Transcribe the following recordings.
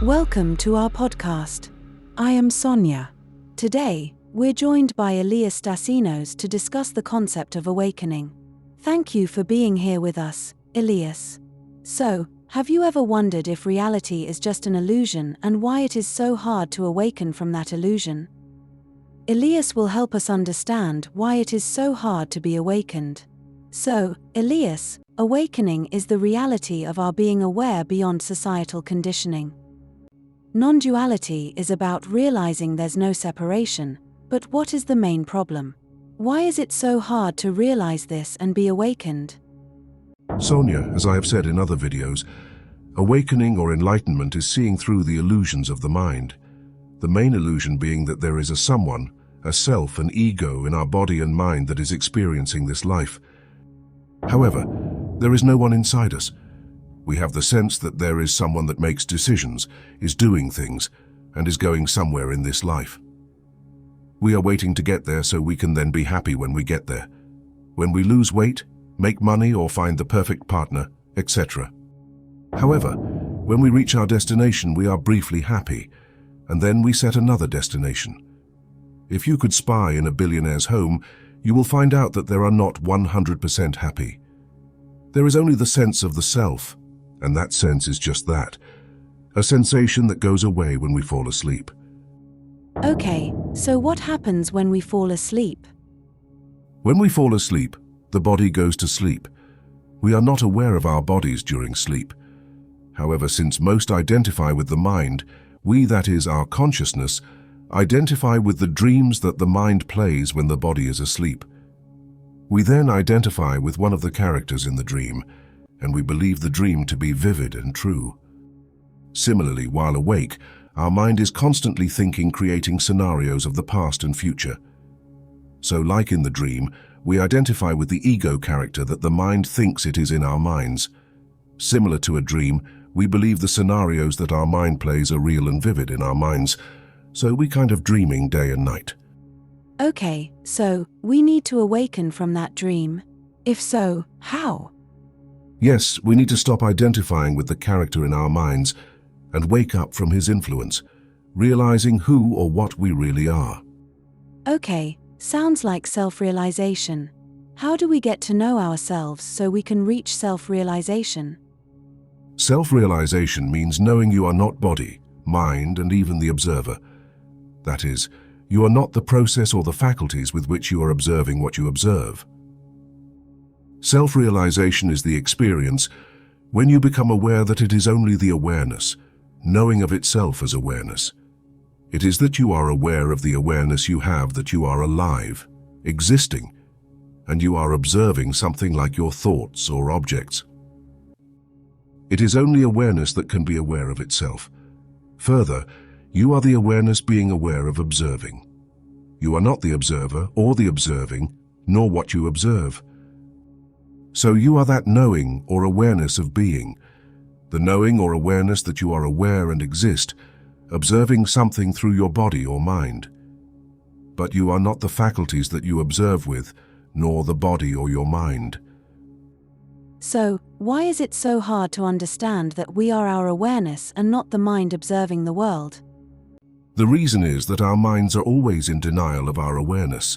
Welcome to our podcast. I am Sonia. Today, we're joined by Elias Dacinos to discuss the concept of awakening. Thank you for being here with us, Elias. So, have you ever wondered if reality is just an illusion and why it is so hard to awaken from that illusion? Elias will help us understand why it is so hard to be awakened. So, Elias, awakening is the reality of our being aware beyond societal conditioning. Non-duality is about realizing there's no separation, but what is the main problem? Why is it so hard to realize this and be awakened? Sonia, as I have said in other videos, awakening or enlightenment is seeing through the illusions of the mind. The main illusion being that there is a someone, a self, an ego in our body and mind that is experiencing this life. However, there is no one inside us. We have the sense that there is someone that makes decisions, is doing things, and is going somewhere in this life. We are waiting to get there so we can then be happy when we get there. When we lose weight, make money or find the perfect partner, etc. However, when we reach our destination, we are briefly happy, and then we set another destination. If you could spy in a billionaire's home, you will find out that they are not 100% happy. There is only the sense of the self, and that sense is just that, a sensation that goes away when we fall asleep. Okay, so what happens when we fall asleep? When we fall asleep, the body goes to sleep. We are not aware of our bodies during sleep. However, since most identify with the mind, we, that is, our consciousness, identify with the dreams that the mind plays when the body is asleep. We then identify with one of the characters in the dream, and we believe the dream to be vivid and true. Similarly, while awake, our mind is constantly thinking, creating scenarios of the past and future. So, like in the dream, we identify with the ego character that the mind thinks it is in our minds. Similar to a dream, we believe the scenarios that our mind plays are real and vivid in our minds, so we kind of dreaming day and night. Okay, so we need to awaken from that dream. If so, how? Yes, we need to stop identifying with the character in our minds and wake up from his influence, realizing who or what we really are. Okay, sounds like self-realization. How do we get to know ourselves so we can reach self-realization? Self-realization means knowing you are not body, mind, and even the observer. That is, you are not the process or the faculties with which you are observing what you observe. Self-realization is the experience when you become aware that it is only the awareness, knowing of itself as awareness. It is that you are aware of the awareness you have that you are alive, existing, and you are observing something like your thoughts or objects. It is only awareness that can be aware of itself. Further, you are the awareness being aware of observing. You are not the observer or the observing, nor what you observe. So you are that knowing or awareness of being, the knowing or awareness that you are aware and exist, observing something through your body or mind. But you are not the faculties that you observe with, nor the body or your mind. So, why is it so hard to understand that we are our awareness and not the mind observing the world? The reason is that our minds are always in denial of our awareness.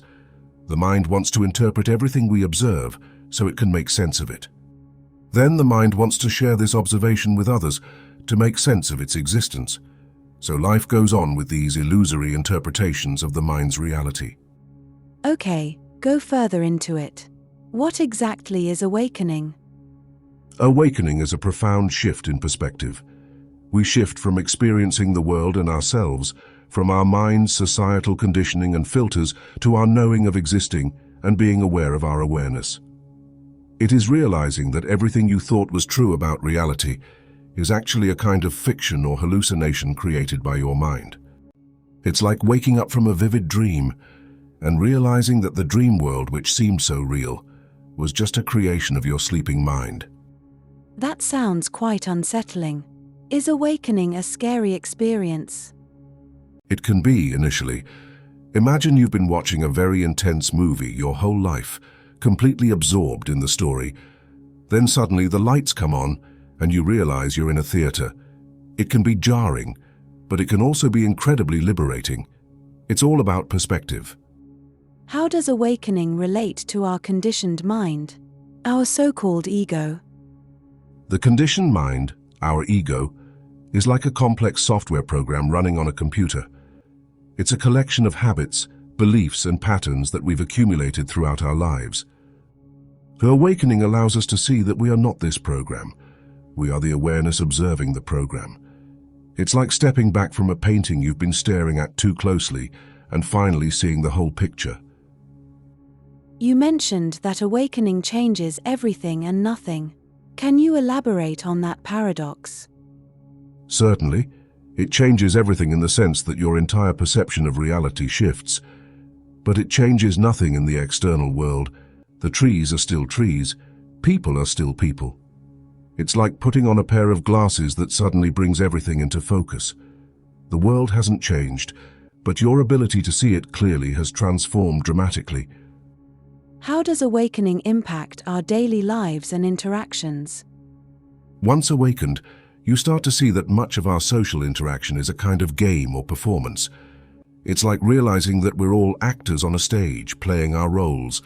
The mind wants to interpret everything we observe so it can make sense of it. Then the mind wants to share this observation with others to make sense of its existence. So life goes on with these illusory interpretations of the mind's reality. Okay, go further into it. What exactly is awakening? Awakening is a profound shift in perspective. We shift from experiencing the world and ourselves, from our mind's societal conditioning and filters, to our knowing of existing and being aware of our awareness. It is realizing that everything you thought was true about reality is actually a kind of fiction or hallucination created by your mind. It's like waking up from a vivid dream and realizing that the dream world, which seemed so real, was just a creation of your sleeping mind. That sounds quite unsettling. Is awakening a scary experience? It can be initially. Imagine you've been watching a very intense movie your whole life, completely absorbed in the story. Then suddenly the lights come on and you realize you're in a theater. It can be jarring, but it can also be incredibly liberating. It's all about perspective. How does awakening relate to our conditioned mind, our so-called ego? The conditioned mind, our ego, is like a complex software program running on a computer. It's a collection of habits, beliefs, and patterns that we've accumulated throughout our lives. The awakening allows us to see that we are not this program. We are the awareness observing the program. It's like stepping back from a painting you've been staring at too closely and finally seeing the whole picture. You mentioned that awakening changes everything and nothing. Can you elaborate on that paradox? Certainly, it changes everything in the sense that your entire perception of reality shifts. But it changes nothing in the external world. The trees are still trees. People are still people. It's like putting on a pair of glasses that suddenly brings everything into focus. The world hasn't changed, but your ability to see it clearly has transformed dramatically. How does awakening impact our daily lives and interactions? Once awakened, you start to see that much of our social interaction is a kind of game or performance. It's like realizing that we're all actors on a stage, playing our roles.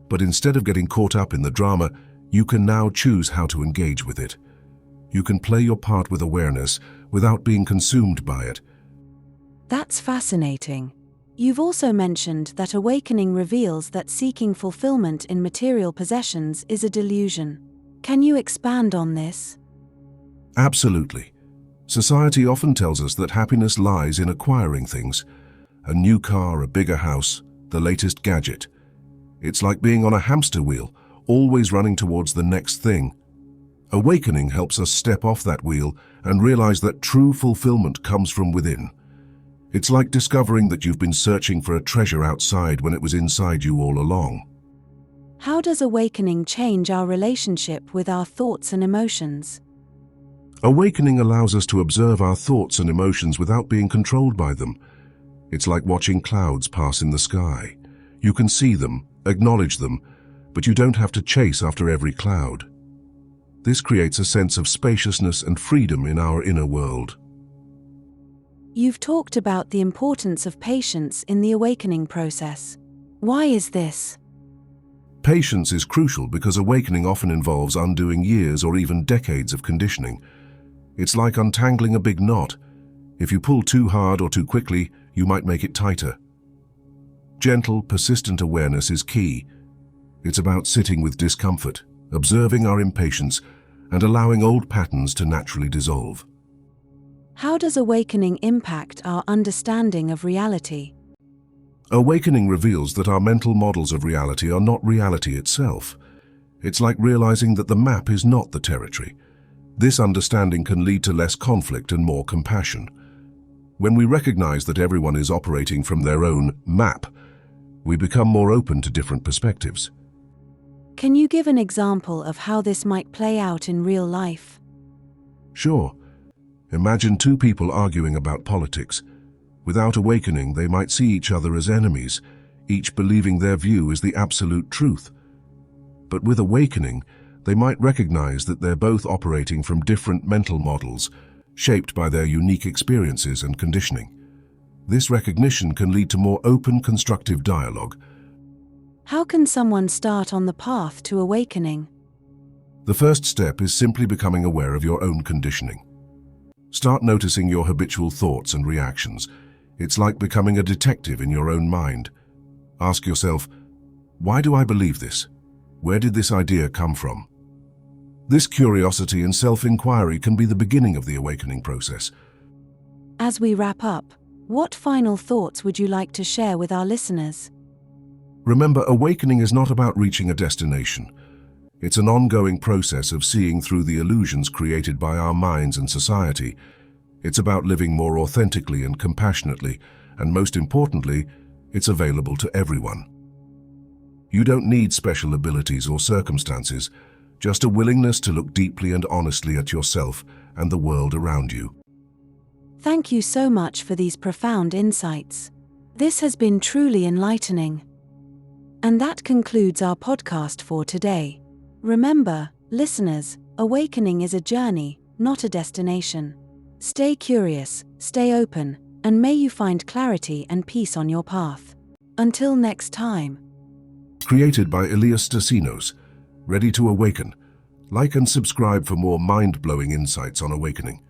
But instead of getting caught up in the drama, you can now choose how to engage with it. You can play your part with awareness without being consumed by it. That's fascinating. You've also mentioned that awakening reveals that seeking fulfillment in material possessions is a delusion. Can you expand on this? Absolutely. Society often tells us that happiness lies in acquiring things. A new car, a bigger house, the latest gadget. It's like being on a hamster wheel, always running towards the next thing. Awakening helps us step off that wheel and realize that true fulfillment comes from within. It's like discovering that you've been searching for a treasure outside when it was inside you all along. How does awakening change our relationship with our thoughts and emotions? Awakening allows us to observe our thoughts and emotions without being controlled by them. It's like watching clouds pass in the sky. You can see them, acknowledge them, but you don't have to chase after every cloud. This creates a sense of spaciousness and freedom in our inner world. You've talked about the importance of patience in the awakening process. Why is this? Patience is crucial because awakening often involves undoing years or even decades of conditioning. It's like untangling a big knot. If you pull too hard or too quickly, you might make it tighter. Gentle, persistent awareness is key. It's about sitting with discomfort, observing our impatience, and allowing old patterns to naturally dissolve. How does awakening impact our understanding of reality? Awakening reveals that our mental models of reality are not reality itself. It's like realizing that the map is not the territory. This understanding can lead to less conflict and more compassion. When we recognize that everyone is operating from their own map, we become more open to different perspectives. Can you give an example of how this might play out in real life? Sure. Imagine two people arguing about politics. Without awakening, they might see each other as enemies, each believing their view is the absolute truth. But with awakening, they might recognize that they're both operating from different mental models, shaped by their unique experiences and conditioning. This recognition can lead to more open, constructive dialogue. How can someone start on the path to awakening? The first step is simply becoming aware of your own conditioning. Start noticing your habitual thoughts and reactions. It's like becoming a detective in your own mind. Ask yourself, why do I believe this? Where did this idea come from? This curiosity and self-inquiry can be the beginning of the awakening process. As we wrap up, what final thoughts would you like to share with our listeners? Remember, awakening is not about reaching a destination. It's an ongoing process of seeing through the illusions created by our minds and society. It's about living more authentically and compassionately, and most importantly, it's available to everyone. You don't need special abilities or circumstances, just a willingness to look deeply and honestly at yourself and the world around you. Thank you so much for these profound insights. This has been truly enlightening. And that concludes our podcast for today. Remember, listeners, awakening is a journey, not a destination. Stay curious, stay open, and may you find clarity and peace on your path. Until next time. Created by Elias Stasinos. Ready to awaken. Like and subscribe for more mind-blowing insights on awakening.